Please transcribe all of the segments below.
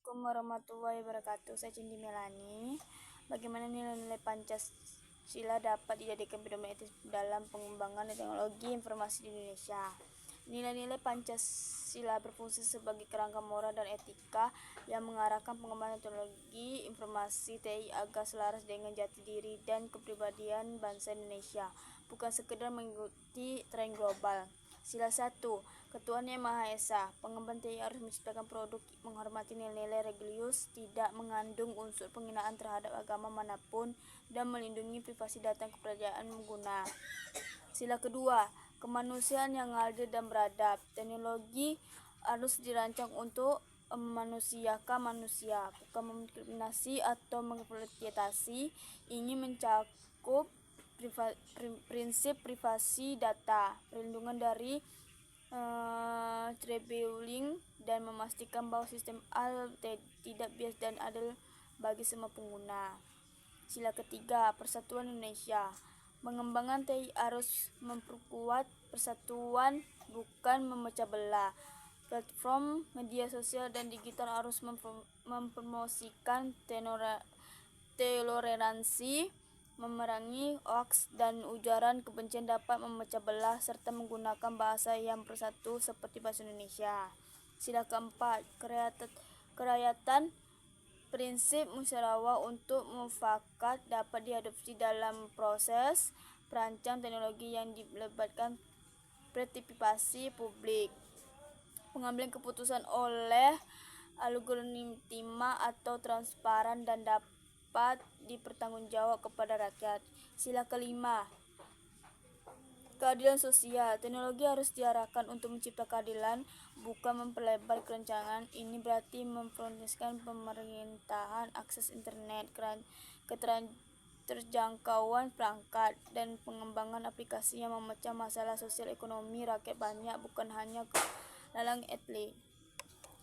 Assalamualaikum warahmatullahi wabarakatuh. Saya Cindy Melani. Bagaimana nilai-nilai Pancasila dapat dijadikan pedoman etis dalam pengembangan teknologi informasi di Indonesia? Nilai-nilai Pancasila berfungsi sebagai kerangka moral dan etika yang mengarahkan pengembangan teknologi informasi TI agar selaras dengan jati diri dan kepribadian bangsa Indonesia, bukan sekedar mengikuti tren global. Sila 1. Ketuhanan Yang Maha Esa. Pengembang TI harus menciptakan produk menghormati nilai-nilai religius, tidak mengandung unsur penghinaan terhadap agama manapun, dan melindungi privasi data kepercayaan pengguna. Sila kedua, kemanusiaan yang adil dan beradab. Teknologi harus dirancang untuk memanusiakan manusia, bukan mendiskriminasi atau mengeksploitasi. Ini mencakup prinsip privasi data, perlindungan dari cyberbullying, dan memastikan bahwa sistem tidak bias dan adil bagi semua pengguna. Sila ketiga, persatuan Indonesia. Pengembangan TI harus memperkuat persatuan, bukan memecah belah. Platform media sosial dan digital harus mempromosikan toleransi, memerangi hoaks dan ujaran kebencian dapat memecah belah, serta menggunakan bahasa yang bersatu seperti bahasa Indonesia. Sila keempat, kerakyatan. Prinsip musyawarah untuk mufakat dapat diadopsi dalam proses perancang teknologi yang melibatkan partisipasi publik. Pengambilan keputusan oleh algoritma atau transparan dan dapat dipertanggungjawab kepada rakyat. Sila kelima, keadilan sosial. Teknologi harus diarahkan untuk mencipta keadilan, bukan memperlebar kerancangan. Ini berarti memprioritaskan pemerintahan akses internet, keterjangkauan perangkat, dan pengembangan aplikasi yang memecah masalah sosial ekonomi rakyat banyak, bukan hanya lalang elit.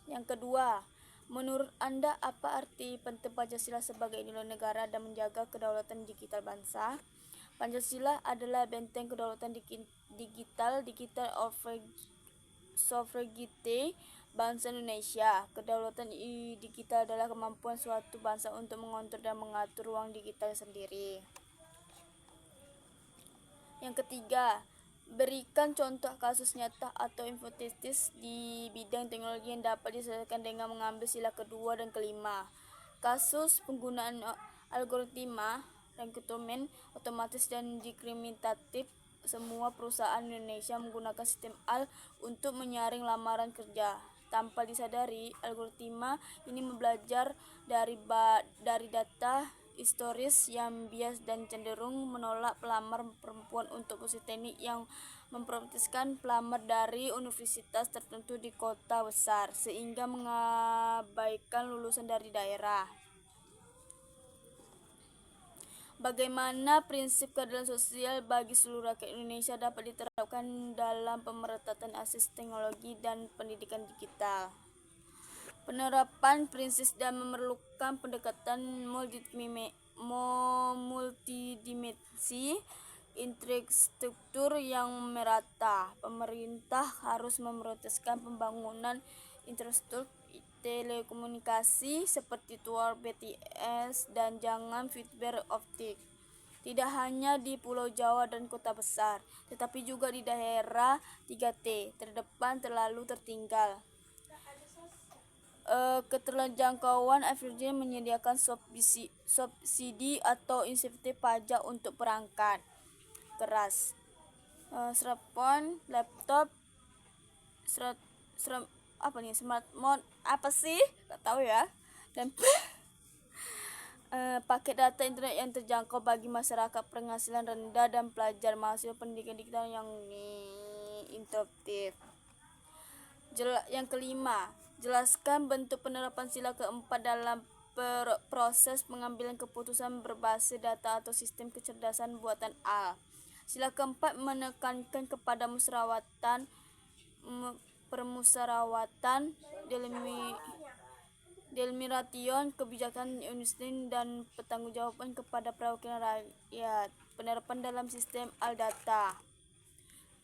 Yang kedua, menurut Anda apa arti penting Pancasila sebagai nilai negara dan menjaga kedaulatan digital bangsa? Pancasila adalah benteng kedaulatan digital sovereignty bangsa Indonesia. Kedaulatan digital adalah kemampuan suatu bangsa untuk mengontrol dan mengatur ruang digital sendiri. Yang ketiga, berikan contoh kasus nyata atau hipotetis di bidang teknologi yang dapat diselesaikan dengan mengambil sila kedua dan kelima. Kasus penggunaan algoritma rekrutmen otomatis dan diskriminatif. Semua perusahaan Indonesia menggunakan sistem AL untuk menyaring lamaran kerja. Tanpa disadari, algoritma ini belajar dari data historis yang bias dan cenderung menolak pelamar perempuan untuk posisi teknik yang memprioritaskan pelamar dari universitas tertentu di kota besar, sehingga mengabaikan lulusan dari daerah. Bagaimana prinsip keadilan sosial bagi seluruh rakyat Indonesia dapat diterapkan dalam pemerhatian akses teknologi dan pendidikan digital? Penerapan prinsip dan memerlukan pendekatan multidimensi infrastruktur yang merata. Pemerintah harus memprioritaskan pembangunan infrastruktur telekomunikasi seperti tower BTS dan jaringan fiber optik, tidak hanya di Pulau Jawa dan kota besar, tetapi juga di daerah 3T terdepan terlalu tertinggal. Keterjangkauan efisien menyediakan subsidi atau insentif pajak untuk perangkat keras, smartphone, laptop, smartphone nggak tahu ya, dan paket data internet yang terjangkau bagi masyarakat penghasilan rendah dan pelajar mahasiswa pendidikan digital yang interaktif. Yang kelima, jelaskan bentuk penerapan sila keempat dalam proses pengambilan keputusan berbasis data atau sistem kecerdasan buatan AL. Sila keempat menekankan kepada permusyawaratan, delimiration, kebijakan Unistin, dan pertanggungjawaban kepada perwakilan rakyat. Penerapan dalam sistem AL-data,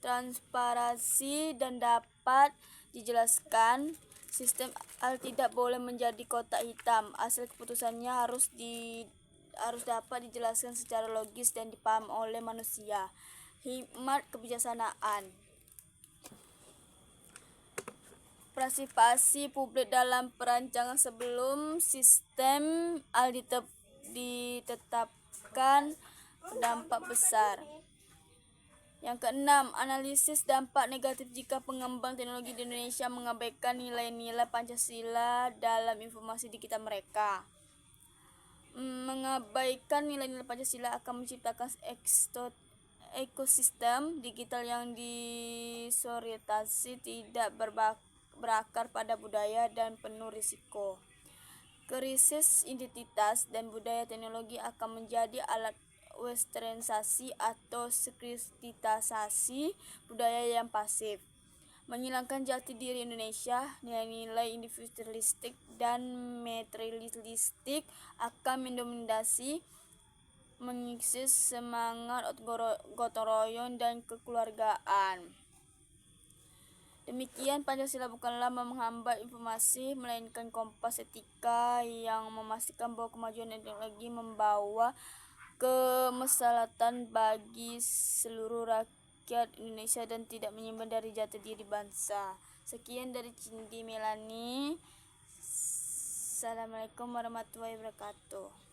transparansi, dan dapat dijelaskan Sistem al tidak boleh menjadi kotak hitam. Hasil keputusannya harus dapat dijelaskan secara logis dan dipahami oleh manusia. Hikmat kebijaksanaan. Partisipasi publik dalam perancangan sebelum sistem al ditetapkan berdampak besar. Yang keenam, analisis dampak negatif jika pengembang teknologi di Indonesia mengabaikan nilai-nilai Pancasila dalam informasi digital mereka. Mengabaikan nilai-nilai Pancasila akan menciptakan ekosistem digital yang disorientasi tidak berakar pada budaya dan penuh risiko. Krisis identitas dan budaya teknologi akan menjadi alat westernisasi atau sekuritisasi budaya yang pasif, menghilangkan jati diri Indonesia. Nilai-nilai individualistik dan materialistik akan mendominasi, mengikis semangat gotong royong dan kekeluargaan. Demikian, Pancasila bukanlah menghambat informasi, melainkan kompas etika yang memastikan bahwa kemajuan teknologi membawa kemaslahatan bagi seluruh rakyat Indonesia dan tidak menyimpan dari jati diri bangsa. Sekian dari Cindy Melani. Assalamualaikum warahmatullahi wabarakatuh.